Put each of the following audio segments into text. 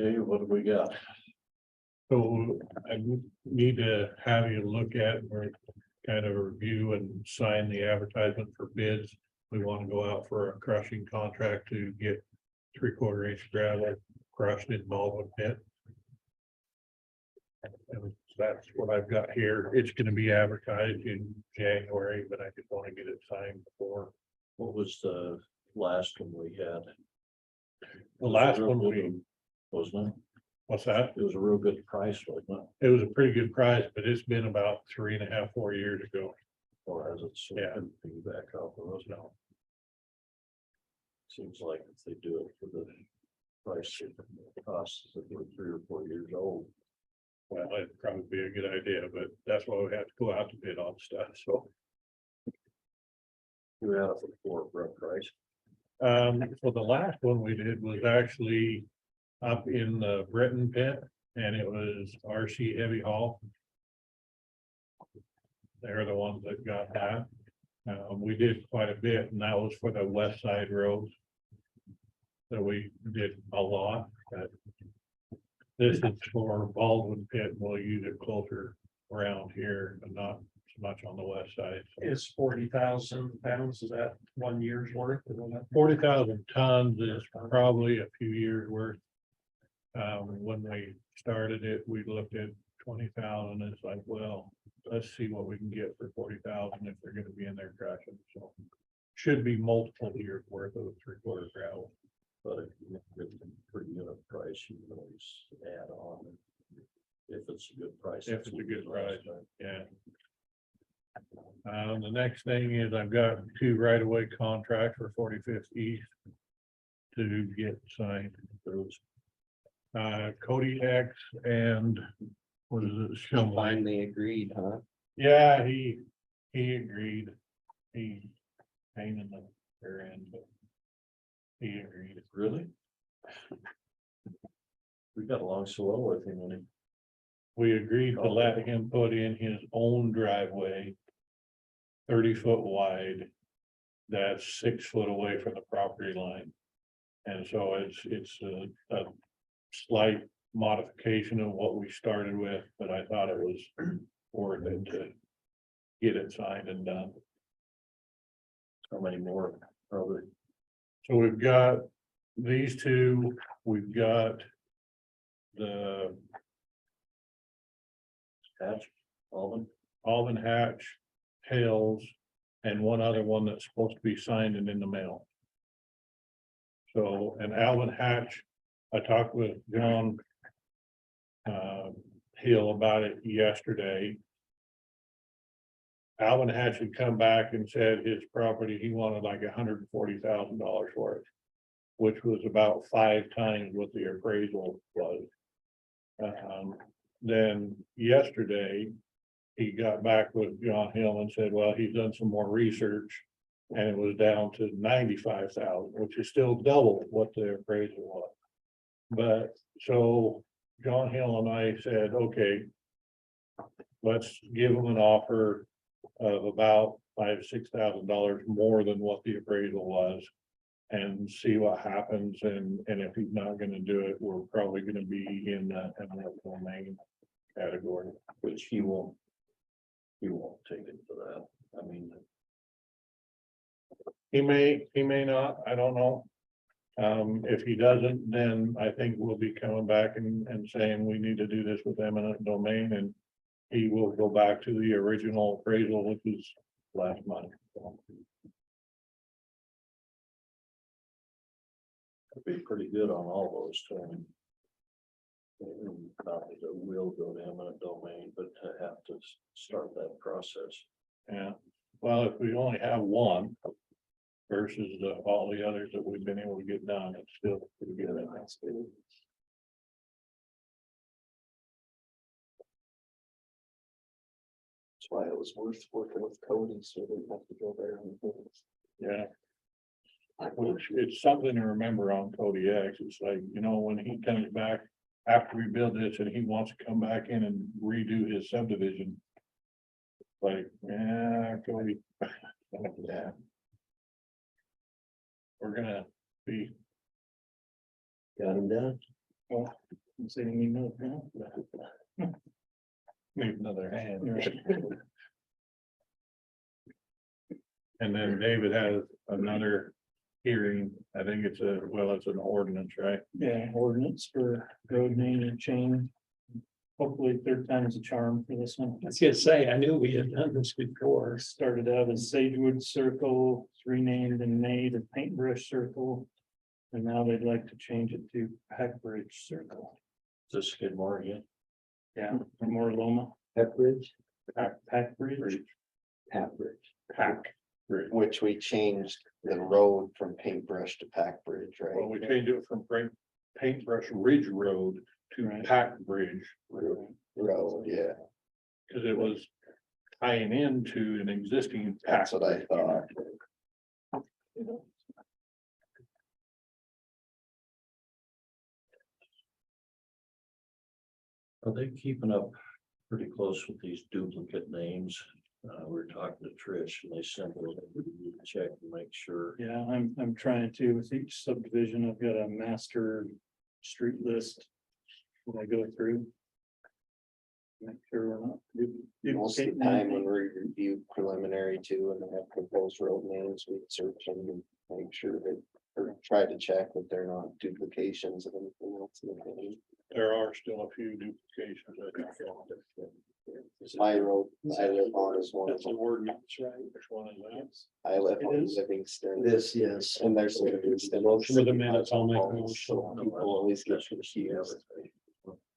Okay, what do we got? So I need to have you look at or kind of review and sign the advertisement for bids. We want to go out for a crushing contract to get 3/4 inch gravel crushed in Baldwin pit. And that's what I've got here. It's gonna be advertised in January, but I just want to get it signed before. What was the last one we had? The last one we, Wasn't it? what's that? It was a real good price, wasn't it? It was a pretty good price, but it's been about 3.5, 4 years ago. Or has it? Yeah. Back off of those now. Seems like if they do it for the price it costs, if they're 3 or 4 years old. Well, it'd probably be a good idea, but that's why we have to go out to bid on stuff, so. We had it for rough price. So the last one we did was actually up in the Britain pit, and it was RC Heavy Haul. They're the ones that got that. We did quite a bit, and that was for the west side roads. So we did a lot, but this is for Baldwin pit, we'll use it closer around here, but not so much on the west side. So Is 40,000 pounds, is that 1 year's worth? 40,000 tons is probably a few years worth. When we started it, we looked at 20,000. It's like, well, let's see what we can get for 40,000 if they're gonna be in there crushing, so. Should be multiple years worth of 3/4 gravel. But if you get a pretty good price, you can always add on. If it's a good price. If that's it's a what good we did last price. time. Yeah. The next thing is I've got 2 right-of-way contracts for 45th East to get signed. Those, Cody X and what is it? Shumway. Finally agreed, huh? Yeah, he agreed. He pain in the rear end, but he agreed. Really? We got along so well with him when he. We agreed to let him put in his own driveway. 30 foot wide. That's 6 foot away from the property line. And so it's a slight modification of what we started with, but I thought it was worth it to get it signed and done. How many more, probably? So we've got these 2, we've got the Hatch, Alvin Hatch, Hales, and one other one that's supposed to be signed and in the mail. So, and Alvin Hatch, I talked with John Hill about it yesterday. Alvin Hatch had come back and said his property, he wanted like $140,000 for it, which was about 5 times what the appraisal was. Then yesterday, he got back with John Hill and said, well, he's done some more research. And it was down to 95,000, which is still double what the appraisal was. But so John Hill and I said, okay, let's give him an offer of about $5,000-6,000 more than what the appraisal was. And see what happens, and if he's not gonna do it, we're probably gonna be in the eminent domain category. which he won't take it for that. I mean, He may not, I don't know. If he doesn't, then I think we'll be coming back and saying we need to do this with eminent domain, and he will go back to the original appraisal, which was last month. it'd be pretty good on all those, Tony. Not that it will go to eminent domain, but to have to start that process. Yeah, well, if we only have one versus all the others that we've been able to get done, it's still pretty good. That's good. That's why it was worth working with Cody, so we didn't have to go there and things. Yeah. Which it's something to remember on Cody X. It's like, when he comes back after we build this and he wants to come back in and redo his subdivision. Like, yeah, Cody. Yeah. We're gonna be. Got him done. Well, I'm saying you know, Need another hand. Right. And then David has another hearing, I think it's it's an ordinance, right? Yeah, ordinance for road name and chain. Hopefully third time's a charm for this one. I was gonna say, I knew we had done this before. Started out as Sagewood Circle, it's renamed in May to Paintbrush Circle. And now they'd like to change it to Packbridge Circle. This Skidmore again. Yeah, for more Loma, Packbridge, Packbridge. Packbridge, Which we changed the road from Paintbrush to Packbridge, Well, right? we changed it from Paintbrush Ridge Road to Right. Packbridge, Road, yeah, because it was tying into an existing. that's what I Packbridge. thought. Are they keeping up pretty close with these duplicate names? We were talking to Trish and they sent a check to make sure. Yeah, I'm trying to, with each subdivision, I've got a master street list. When I go through. Make sure we're not. Most of the time when we review preliminary too, and they have proposed road names, we search them and make sure that, or try to check that they're not duplications of anything else in the name. There are still a few duplications. I think. My road, I live on is one of That's an them. ordinance, right? Which one is that? I live It on is. Livingston. this, yes. And there's Livingston. For the minutes, I'll make a So motion. people always get confused.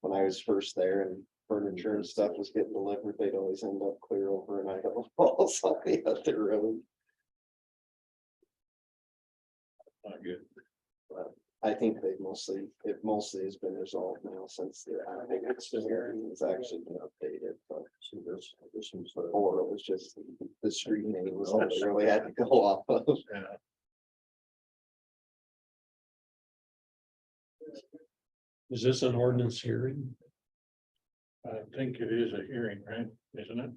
When I was first there and furniture and stuff was getting delivered, they'd always end up clear over an Idaho Falls on the other road. Not good. I think it mostly has been resolved now since the, I think it's hearing has actually been updated, but See this one's the- before it was just the street name was all they really had to go off of. Yeah. Is this an ordinance hearing? I think it is a hearing, right? Isn't it?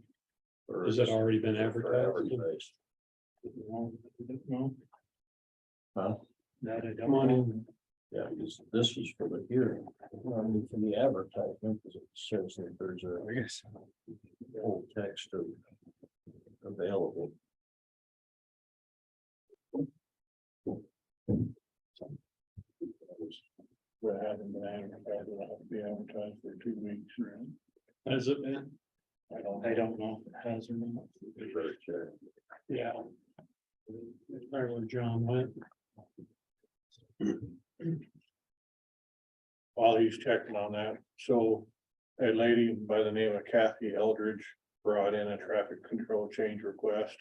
or Has it is- already been for advertised? advertised? No, Huh? that I don't Come on know. in. Yeah, because this is for the hearing, I mean, for the advertisement, because it says that there's a whole text of available. We haven't been advertised, it'll have to be advertised for 2 weeks, right? Has it been? I don't know if it has or not. Yeah. There where John went. While he's checking on that, so a lady by the name of Cathy Eldridge brought in a traffic control change request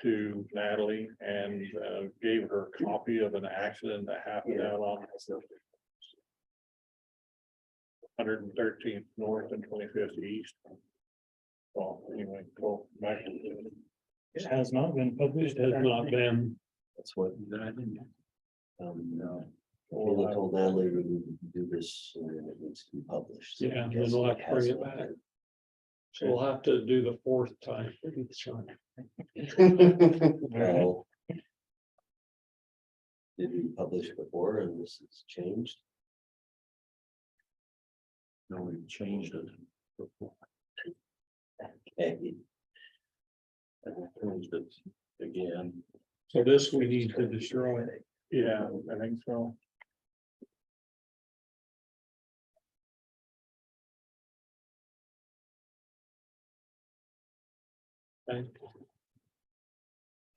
to Natalie and gave her a copy of an accident that happened out on 113th North and 25th East. Well, anyway, go back. It has not been published. It has not been. That's what, No. we told Natalie we would do this and then it needs to be published. So I Yeah, guess then we'll have to bring it hasn't back. So we'll have to do the fourth time. Well, did we publish before and this is changed? No, we've changed it. Okay. And we changed it again. So this we need to destroy. Yeah, I think so. Okay.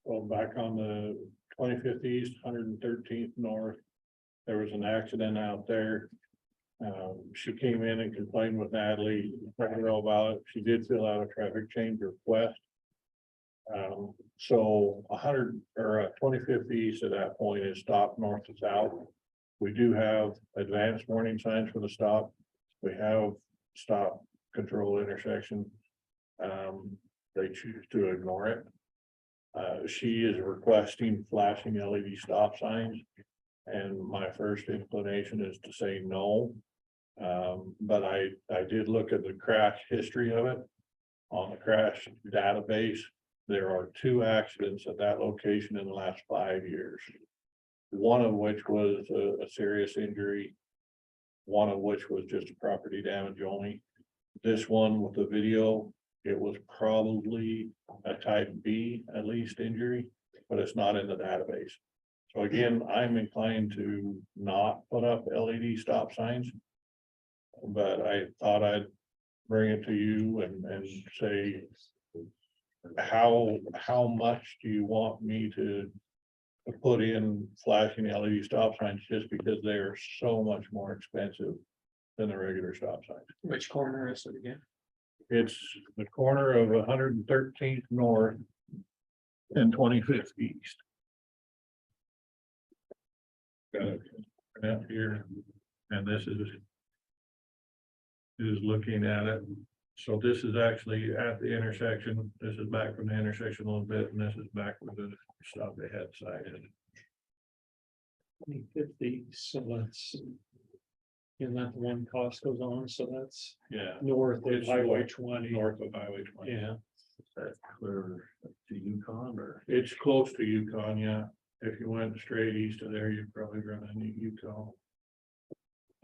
Well, back on the 25th East, 113th North, there was an accident out there. She came in and complained with Natalie, let her know about it. She did fill out a traffic change request. So 25th East at that point is stop north to south. We do have advanced warning signs for the stop. We have stop control intersection. They choose to ignore it. She is requesting flashing LED stop signs. And my first inclination is to say no. But I did look at the crash history of it. On the crash database, there are 2 accidents at that location in the last 5 years. One of which was a serious injury. one of which was just a property damage only. This one with the video, it was probably a type B at least injury, but it's not in the database. So again, I'm inclined to not put up LED stop signs. But I thought I'd bring it to you and say, how much do you want me to put in flashing LED stop signs just because they are so much more expensive than the regular stop signs? Which corner is it again? It's the corner of 113th North and 25th East. Got it out here, and this is looking at it. So this is actually at the intersection. This is back from the intersection a little bit, and this is back where the stop ahead side is. 2050, so that's. And that one Costco's on, so that's Yeah, north of It's Highway north- 20. north of Highway 20. Yeah, Is that clear to Yukon or? It's close to Yukon, yeah. If you went straight east of there, you'd probably run into Yukon.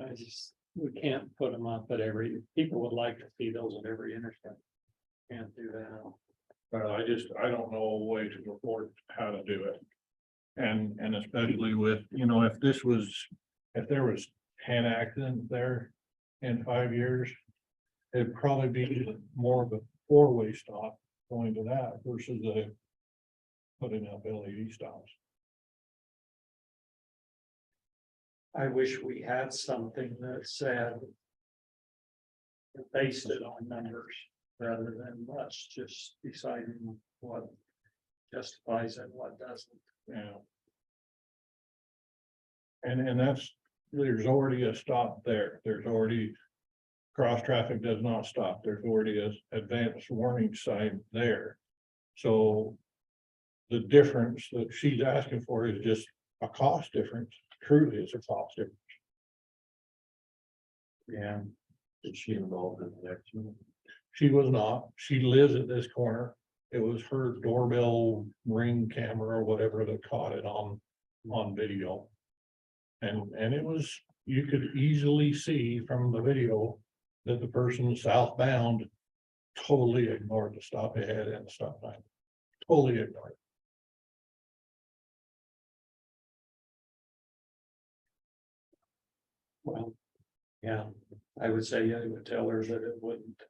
I just, we can't put them up at every, people would like to see those at every intersection. Can't do that. Well, I don't know a way to report how to do it. And especially with, if there was 10 accidents there in 5 years, it'd probably be more of a four-way stop going to that versus putting up LED stops. I wish we had something that said. Based it on numbers rather than us just deciding what justifies it, what doesn't. Yeah. And there's already a stop there. There's already. Cross traffic does not stop. There's already a advanced warning sign there. So. The difference that she's asking for is just a cost difference. Truly, it's a cost difference. Yeah. Is she involved in the accident? She was not. She lives at this corner. It was her doorbell ring camera or whatever that caught it on video. And it was, you could easily see from the video that the person southbound totally ignored the stop ahead and the stop sign. Totally ignored. Well, yeah, I would say, I would tell her that it wouldn't.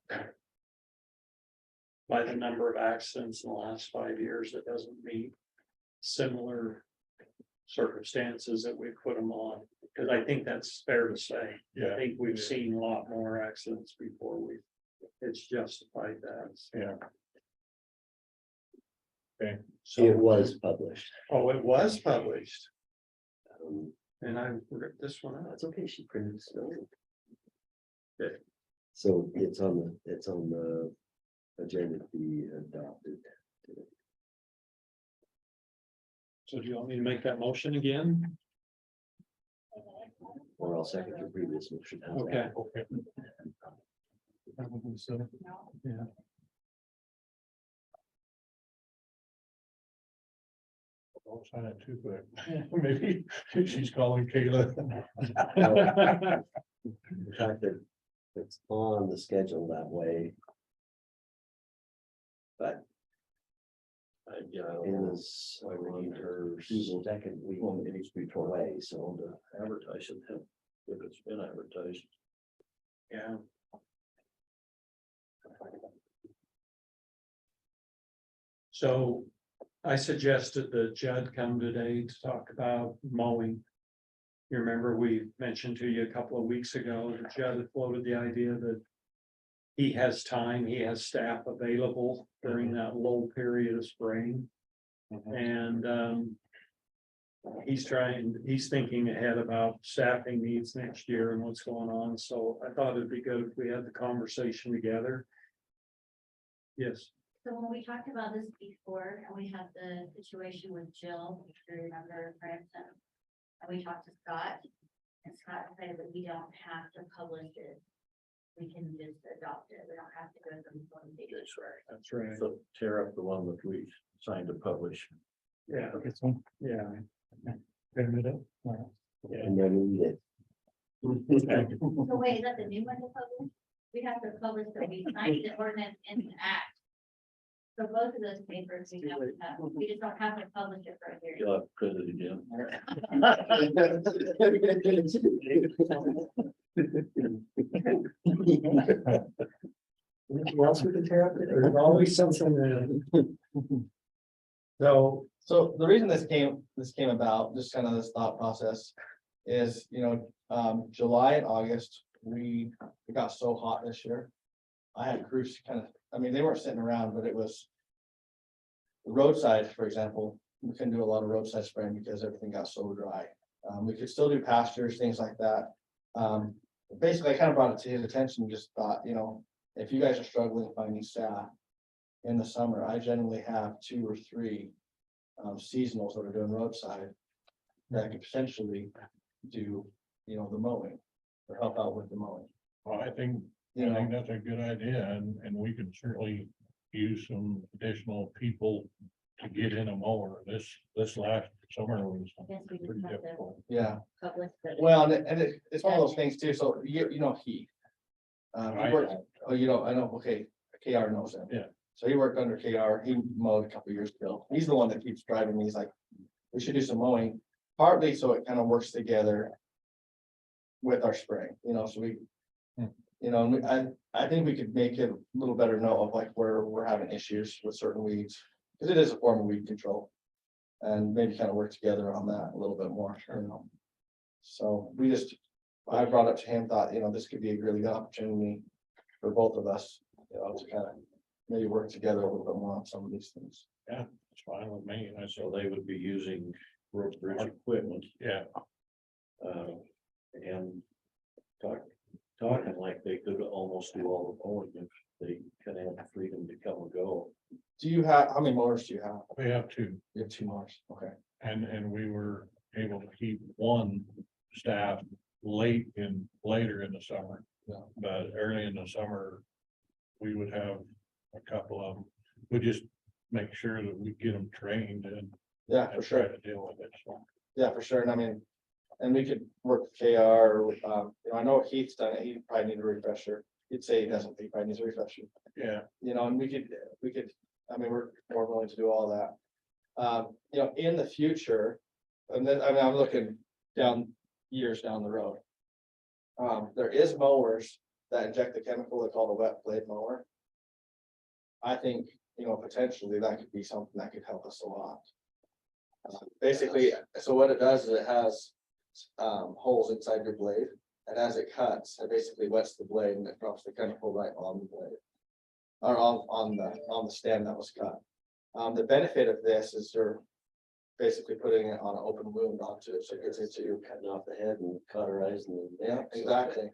By the number of accidents in the last 5 years, it doesn't meet similar circumstances that we put them on, because I think that's fair to say. I think we've seen a lot more accidents before it's justified that. Yeah. Okay. So, It was published. oh, it was published, Um, and I ripped this one out. That's okay, she printed it. still. Okay. So it's on the agenda to be adopted. So do you want me to make that motion again? Or I'll second your previous motion. How's that? Okay. So, yeah. Don't sign it too quick. Maybe she's calling Kayla. The fact that it's on the schedule that way. But Yeah. it was, I read her, she's the second week. Well, it needs to be torn away, so to advertise it, if it's been advertised. Yeah. So I suggested that Judd come today to talk about mowing. You remember we mentioned to you a couple of weeks ago that Judd had floated the idea that he has time, he has staff available during that low period of spring. And he's thinking ahead about staffing needs next year and what's going on. So I thought it'd be good if we had the conversation together. Yes. So when we talked about this before, and we had the situation with Jill, if you remember, Branson, and we talked to Scott, and Scott said that we don't have to publish it. We can just adopt it. We don't have to go through one big. That's right. So tear up the one that we signed to publish. Yeah, This one. yeah. Print it up. All right. and then we did. So wait, is that the new one to publish? We have to publish that we signed the ordinance and the act. So both of those papers, we have to have, we just don't have to publish it for a hearing. You'll have to print it again. Anything else we can tear up? There's always something. So the reason this came about, just kind of this thought process is, July and August, it got so hot this year. I had crews they weren't sitting around, but it was the roadside, for example, we couldn't do a lot of roadside spraying because everything got so dry. We could still do pastures, things like that. Basically, I kind of brought it to his attention, and just thought, if you guys are struggling finding staff in the summer, I generally have 2 or 3 seasonals that are doing roadside that could potentially do, the mowing or help out with the mowing. Well, I think that's a good idea, and we can certainly use some additional people to get in a mower. This last summer was I guess we just pretty have to difficult. Yeah, publish the. well, it's one of those things too, so Heath. He I- worked, I know, okay, KR knows him. Yeah. So he worked under KR, he mowed a couple years ago, he's the one that keeps driving me, he's like, we should do some mowing, partly so it kind of works together with our spraying, so we, and I think we could make it a little better know of like where we're having issues with certain weeds, because it is a form of weed control. And maybe kind of work together on that a little bit more, So I brought it to him, thought, this could be a really good opportunity for both of us, to kind of maybe work together a little bit more on some of these things. It's fine with me. I So said, they would be using road bridge equipment, yeah, and talking like they could almost do all the mowing if they kind of have the freedom to come and go. How many mowers do you have? we have 2, You have 2 mowers, okay. and we were able to keep one staff later in the summer. Yeah. But early in the summer, we would have a couple of them. We just make sure that we get them trained and Yeah, for try sure, to deal with it. So, yeah, for sure, and we could work with KR, I know Heath's done it, he probably need a refresher. He'd say he doesn't, he probably needs a refresher. yeah, And we could, we're more willing to do all that. In the future, and then, I'm looking years down the road. There is mowers that inject the chemical they call the wet blade mower. I think, potentially that could be something that could help us a lot. Basically, so what it does is it has holes inside your blade, and as it cuts, it basically wets the blade and it drops the chemical right on the blade. Or on the stem that was cut. The benefit of this is you're basically putting it on an open wound onto it, so it gets into your. Cutting off the head and cauterizing. and- Yeah, exactly.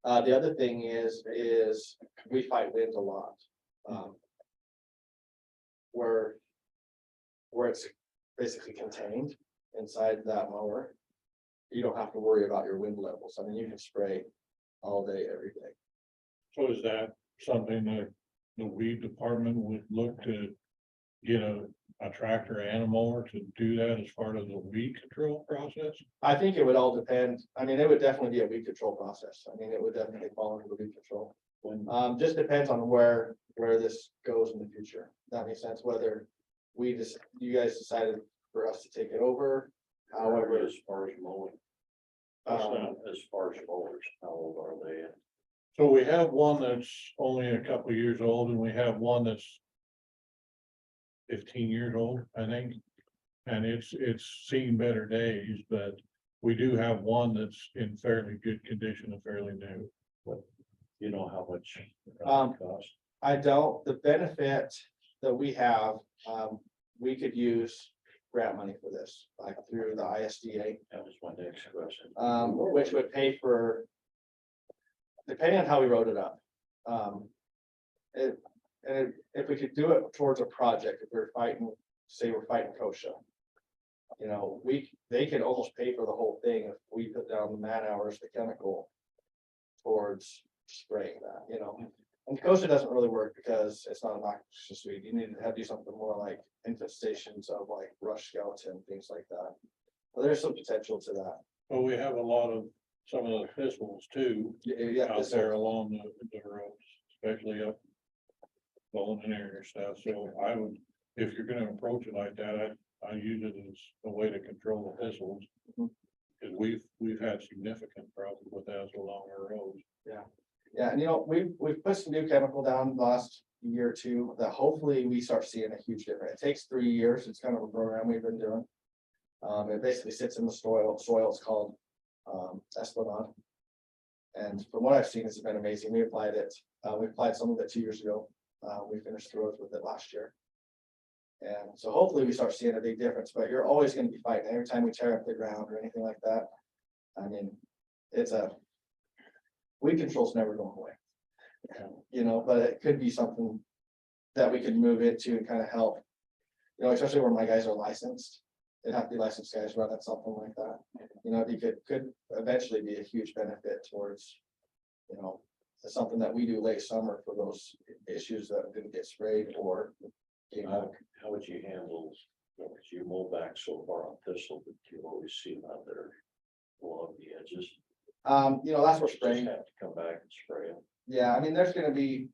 The other thing is we fight wind a lot. Where it's basically contained inside that mower, you don't have to worry about your wind levels. You can spray all day, every day. so is that something that the weed department would look to get a tractor and a mower to do that as part of the weed control process? I think it would all depend. It would definitely be a weed control process. It would definitely fall into the weed control. Just depends on where this goes in the future. That makes sense, whether you guys decided for us to take it over, However, however. as far as mowing, as far as mowers, how old are they? So we have one that's only a couple of years old, and we have one that's 15 years old, I think. And it's seen better days, but we do have one that's in fairly good condition and fairly new. You know how much it costs? I don't, the benefit that we have, we could use grant money for this, like through the ISDA. That was my next question. Which would pay for, depending on how we wrote it up. If we could do it towards a project, if we're fighting, say we're fighting kochia. They could almost pay for the whole thing if we put down the man hours, the chemical. Towards spraying that, and kochia doesn't really work because it's not a noxious weed. You need to do something more like infestations of like rush skeleton, things like that. But there's some potential to that. But we have a lot of some of the thistles too, Yeah, out there along the roads, especially up Bolton area stuff, so I would, if you're gonna approach it like that, I use it as a way to control the thistles. Mhm. Cause we've had significant problems with that along our roads. Yeah, and we've put some new chemical down the last year or two that hopefully we start seeing a huge difference. It takes 3 years. It's kind of a program we've been doing. It basically sits in the soil. It's called Esplanade. And from what I've seen, it's been amazing. We applied some of it 2 years ago. We finished the roads with it last year. And so hopefully we start seeing a big difference, but you're always gonna be fighting every time we tear up the ground or anything like that. I mean, weed control's never going away. But it could be something that we could move into and kind of help. Especially where my guys are licensed. It'd have to be licensed guys running something like that. It could eventually be a huge benefit towards, something that we do late summer for those issues that didn't get sprayed or. How would you handle, you mow back so far on thistle, but you always see them out there along the edges? That's where Just spraying. have to come back and spray them. Yeah, I mean, there's gonna be.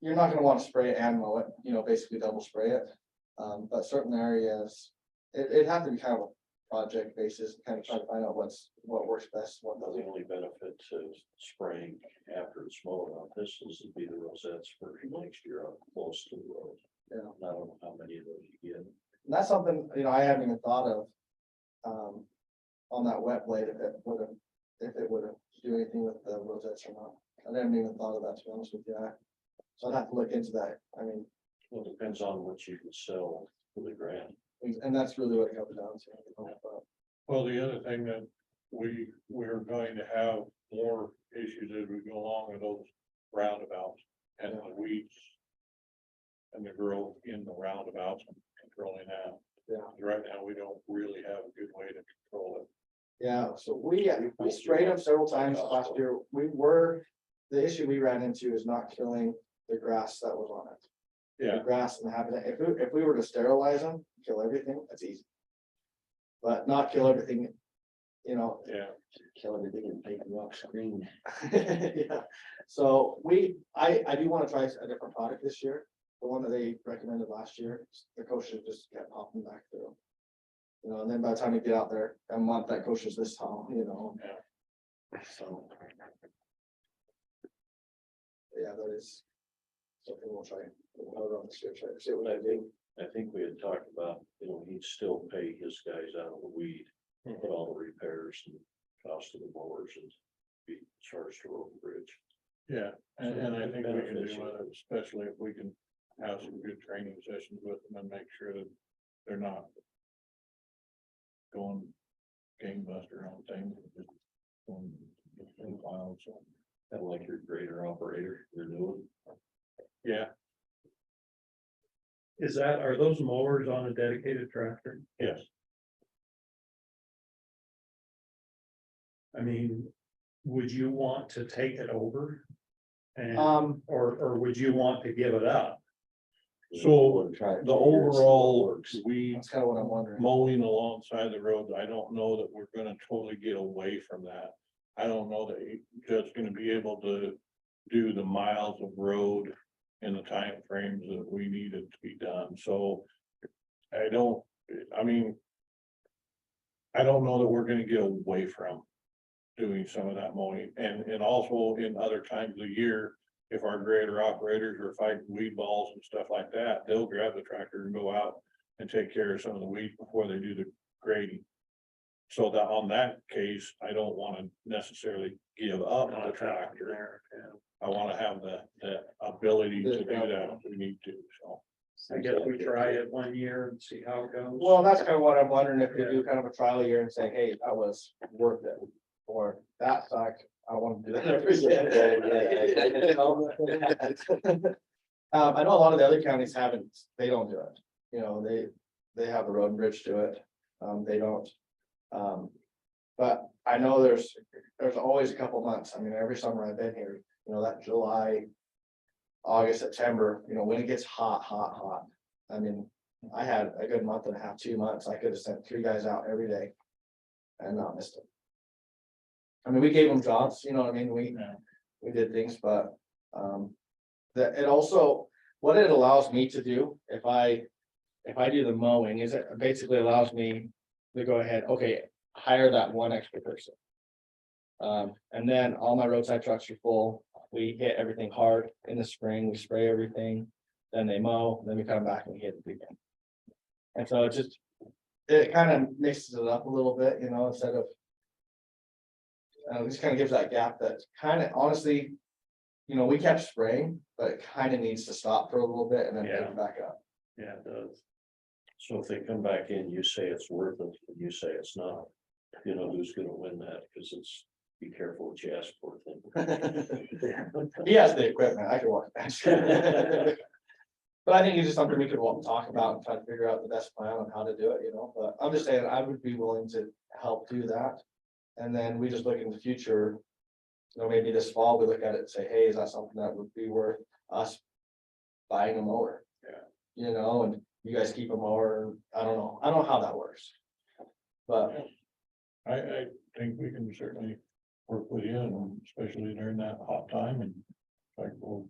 You're not gonna want to spray it and mow it, basically double spray it. But certain areas, it'd have to be kind of a project basis, kind of try to find out what works best, what The doesn't. only benefit to spraying after it's mowed on thistles would be the rosettes for next year up close to the road. Yeah. I don't know how many of those you get. And that's something, I haven't even thought of. On that wet blade, if it would do anything with the rosettes or not. I haven't even thought of that, to be honest with you. So I'd have to look into that. I mean, Well, it depends on what you can sell for the grant. and that's really what it comes down to. Well, the other thing that we're going to have more issues as we go along with those roundabouts and the weeds. And the growth in the roundabouts and controlling that. Yeah. Right now, we don't really have a good way to control it. Yeah, so we sprayed them several times last year. The issue we ran into is not killing the grass that was on it. Yeah, The grass and the habitat. If we were to sterilize them, kill everything, that's easy. But not kill everything, yeah. Kill everything and paint the rocks green. yeah. So I do want to try a different product this year. The one that they recommended last year, the kochia just kept popping back through. And then by the time you get out there, a month that kochia's this tall, so. Yeah, that is something we'll try. We'll have it on this year, try to see what I do. I think we had talked about, he'd still pay his guys out of the weed, but all the repairs and cost of the mowers and be charged to road and bridge. Yeah, and I think we can do Beneficial. it, especially if we can have some good training sessions with them and make sure that they're not going gangbuster on things. Just going wild, so, Kind of like your grader operator, you're doing. yeah, Are those mowers on a dedicated tractor? yes. I mean, would you want to take it over? And, or would you want to give it up? So Try it the for years, see what overall works. weed That's kind of what I'm wondering. mowing alongside the roads, I don't know that we're gonna totally get away from that. I don't know that just gonna be able to do the miles of road in the time frames that we need it to be done, so. I don't know that we're gonna get away from doing some of that mowing, and also in other times of the year. If our grader operators are fighting weed balls and stuff like that, they'll grab the tractor and go out and take care of some of the weeds before they do the grading. So that on that case, I don't wanna necessarily give up the tractor. I wanna have the ability to do that if we need to, so. I guess we try it 1 year and see how it goes. Well, that's kind of what I'm wondering, if we do kind of a trial year and say, hey, that was worth it, or that sucked, I don't want to do that ever again. I know a lot of the other counties they don't do it, they have the road and bridge do it, they don't. But I know there's always a couple months, I mean, every summer I've been here, that July, August, September, when it gets hot. I mean, I had a good month and a half, 2 months. I could have sent 3 guys out every day and not missed them. I mean, we gave them jobs, you know what I mean, Yeah. we did things, but, that it also, what it allows me to do, if I do the mowing, is it basically allows me to go ahead, okay, hire that one extra person. And then all my roadside trucks are full, we hit everything hard in the spring, we spray everything, then they mow, then we come back and we hit it again. And so it just, it kind of mixes it up a little bit, you know, instead of. This kind of gives that gap that kind of honestly, you know, we kept spraying, but it kind of needs to stop for a little bit and then pick Yeah. it back up. Yeah, it does. So if they come back in, you say it's worth it, and you say it's not, you know, who's gonna win that, because it's, be careful what you ask for thing. He has the equipment, I can walk that. But I think it's just something we could talk about and try to figure out the best plan on how to do it, you know, but I'm just saying I would be willing to help do that. And then we just look in the future. You know, maybe this fall, we look at it and say, hey, is that something that would be worth us buying a mower? Yeah. You know, and you guys keep a mower, I don't know how that works. But I think we can certainly work with you, and especially during that hot time, and like we'll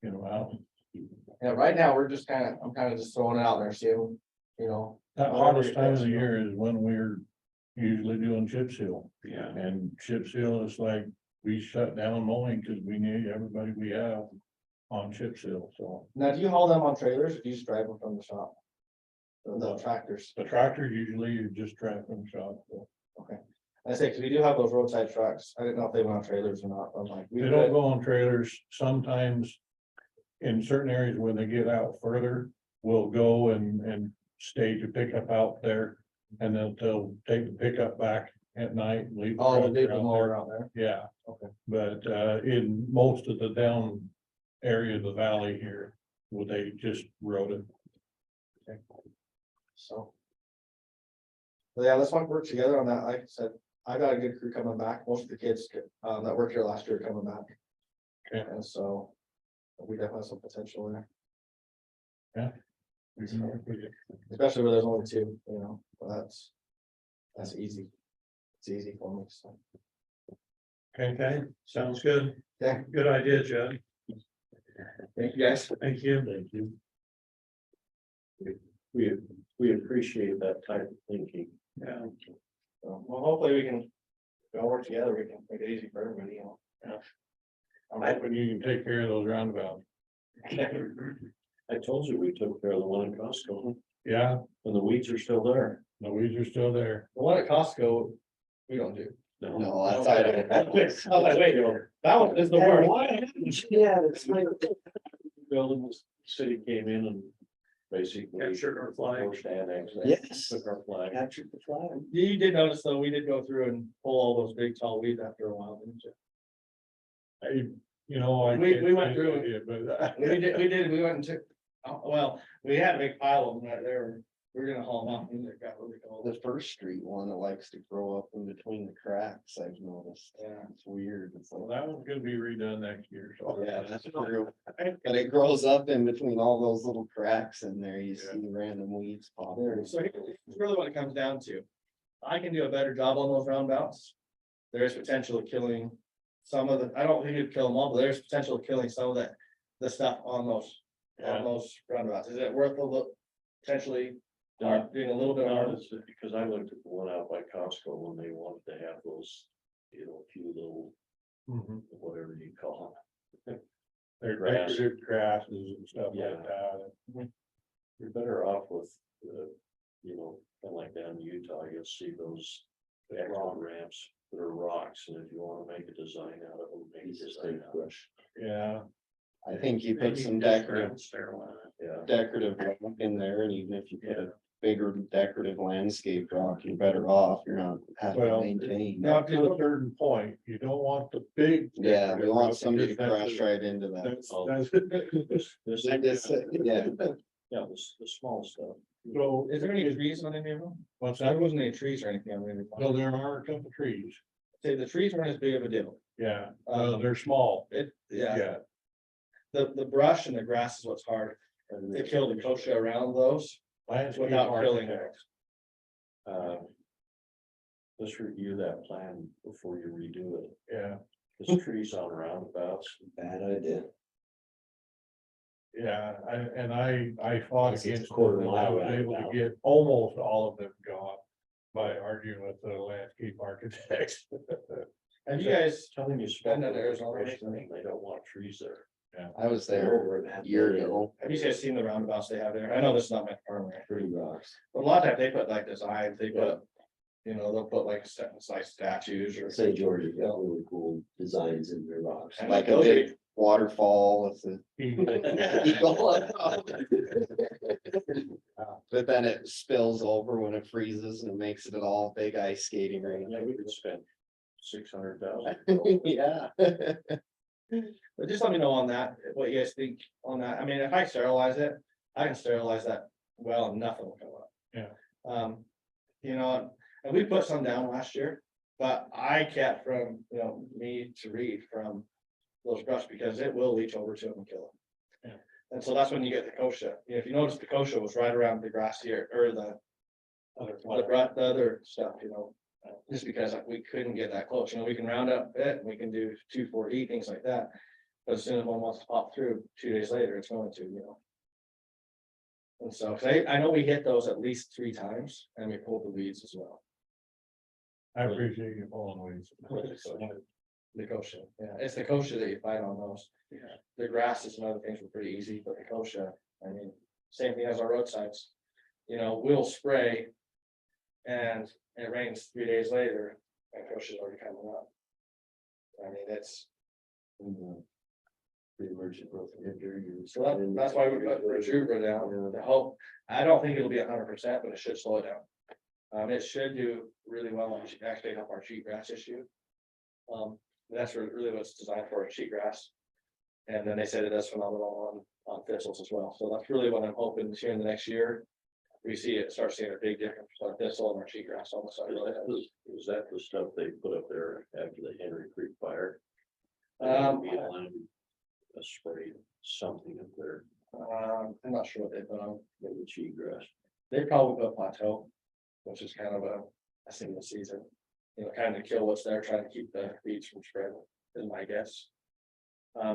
get them out. yeah, right now, we're just I'm kind of just throwing it out there, seeing, you know. That whatever hottest it time of goes, the you know. year is when we're usually doing chip seal. Yeah. And chip seal is like, we shut down mowing because we need everybody we have on chip seal, so. Now, do you haul them on trailers or do you just drive them from the shop? The tractors, The tractor usually you just drive from the shop, so. I say, cause we do have those roadside trucks, I didn't know if they went on trailers or not, I'm like. we They don't could- go on trailers, sometimes in certain areas where they get out further, we'll go and stage a pickup out there. And then they'll take the pickup back at night, and leave. Oh, tractor they leave the out mower there. out there, Yeah. Okay. But in most of the down area of the valley here, well, they just rode it. so. But yeah, let's work together on that, like I said, I got a good crew coming back, most of the kids that worked here last year are coming back. Okay. And so. We definitely have some potential there. We can work with you. Especially where there's only two, you know, but that's easy. It's easy for me, so. Okay, sounds good. Yeah. Good idea, Judd. Thank you, guys. Thank you. Thank you. We appreciate that type of thinking. Yeah, So, well, hopefully we can all work together, we can make it easy for everybody, you know. I'm hoping you can take care of those roundabouts. I told you we took care of the one in Costco, Yeah, and the weeds are still there. the weeds are still there. The one at Costco, we don't do. No, that's. I don't. I was like, wait, that one is the worst. Yeah, it's like, Building, the city came in and basically. captured our flag. Forced to annex. Yes. Took our flag. captured the flag. You did notice though, we did go through and pull all those big tall weeds after a while, didn't you? You know, I. We can't went say through that yet, But. We went and took, well, we had a big pile of them right there, we were gonna haul them off, and it got really cold. The First Street one that likes to grow up in between the cracks, I've noticed. Yeah. It's weird. It's Well, like, that one's gonna be redone next year, so. yeah, that's true. But it grows up in between all those little cracks in there. You Yeah. see random weeds pop. There, so here's really what it comes down to. I can do a better job on those roundabouts. There is potential of killing some of the, I don't think you'd kill them all, but there's potential of killing some of the stuff on those roundabouts. Is it worth a look, potentially, doing a little bit No, more? it's because I looked at the one out by Costco when they wanted to have those, you know, few little, Mhm. whatever you call They're Grass. decorative grasses and stuff Yeah. like that. them. You're better off with, you know, kind of like down in Utah, you'll see those extra ramps that are rocks, and if you want to make a design out of them, make a design out of it. Yeah, I think you put Maybe some just decorative, ground sterile. Yeah. decorative rock in there, and even if you put a bigger decorative landscape rock, you're better off. You're not having to Well, maintain. now to a certain point, you don't want the big. Yeah, we decorative want rock, somebody to because crash right into that. That's, Oh. that's, This, I just said, yeah. yeah, the small stuff. so. Is there any trees on any of them? What's There that? wasn't any trees or anything on any of So them. there are a couple trees, Say the trees weren't as big of a deal. yeah, Um, they're small, Yeah, yeah. the brush and the grass is what's hard. They kill the kochia around those Landscape without killing. architects. Let's review that plan before you redo it. Yeah, Cause trees on roundabouts, Bad idea. yeah, I fought Yes, it's a against it, quarter and I mile was able to roundabout. get almost all of them gone by arguing with the landscape architects. Have you guys, telling you spend Been that to Arizona Arizona, recently? they don't want trees there. I was there a year ago. have you guys seen the roundabouts they have there? I know this is not my farm, right? Pretty rocks. But a lot of times they put like designs, they put, you know, they'll put like like statues or. St. George's got really cool designs in their rocks. And Like a they'll big get- waterfall with the eagle on top. Wow. But then it spills over when it freezes and it makes it all big ice skating rink. Yeah, we could spend 600,000. Yeah. But just let me know on that, what you guys think on that. I mean, if I sterilize it, I can sterilize that well and nothing will come up. Yeah. You know, and we put some down last year, but I kept from, you know, me to read from those brush because it will leach over to them and kill them. Yeah. And so that's when you get the kochia. If you notice, the kochia was right around the grass here, or the other stuff, you know. Just because we couldn't get that close, you know, we can round up it, we can do 2,4-D, things like that. But as soon as one wants to pop through, 2 days later, it's going to, you know. And so, 'cause I know we hit those at least 3 times and we pulled the weeds as well. I appreciate you pulling weeds. The kochia, yeah, it's the kochia that you find on those. Yeah. The grasses and other things were pretty easy, but the kochia, I mean, same thing as our roadsides. You know, we'll spray. And it rains 3 days later, and koshia's already coming up. I mean, it's, Pretty much across the winter. so that's why we put Rejuva down, to hope, I don't think it'll be 100%, but it should slow it down. It should do really well, on actually help our cheatgrass issue. That's really what it's designed for, cheatgrass. And then they said it does phenomenal on thistles as well, so that's really what I'm hoping this year in the next year. We start seeing a big difference on thistle and our cheatgrass on the side. Was that the stuff they put up there after the Henry Creek fire? Um, A spray, something up there, I'm not sure what they put on. maybe cheatgrass. They probably put plateau, which is kind of a single season. You know, kind of kill what's there, trying to keep the weeds from spreading, is my guess.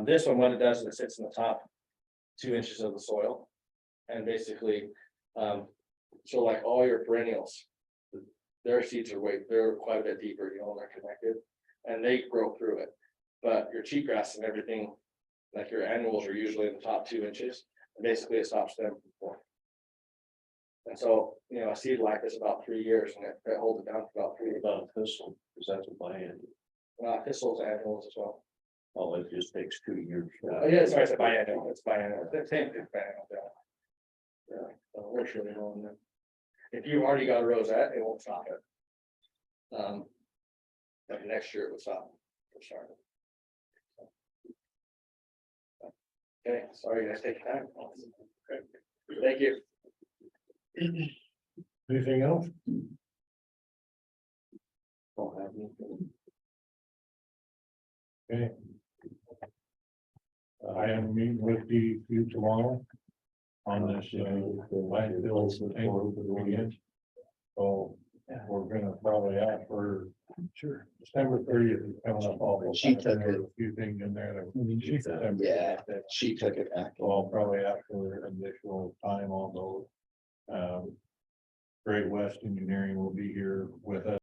This one, what it does is it sits in the top 2 inches of the soil. And basically, so like all your perennials, their seeds they're quite a bit deeper, you know, they're connected. And they grow through it. But your cheatgrass and everything, like your annuals are usually in the top 2 inches. And basically it stops them from forming. And so, you know, a seed like this about 3 years and it holds it down for about 3 years. About thistle, because that's a biennial. Thistles, annuals as well. Oh, it just takes 2 years. Oh, yeah, sorry, it's a biennial, it's biennial, the same thing, biennial, yeah. Yeah, so we're surely going there. If you've already got a rosette, it won't stop it. Like next year it would stop for starting. Okay, sorry, you guys take your time. Okay. Thank you. Anything else? Don't have anything. Okay. I am meeting with you tomorrow. On this, landfill thing again. So we're gonna probably ask for, sure, December 30th is coming up. Awful. She took it. A few things in there that. December. Yeah, she took it back. So I'll probably ask for additional time on those. Great West Engineering will be here with us.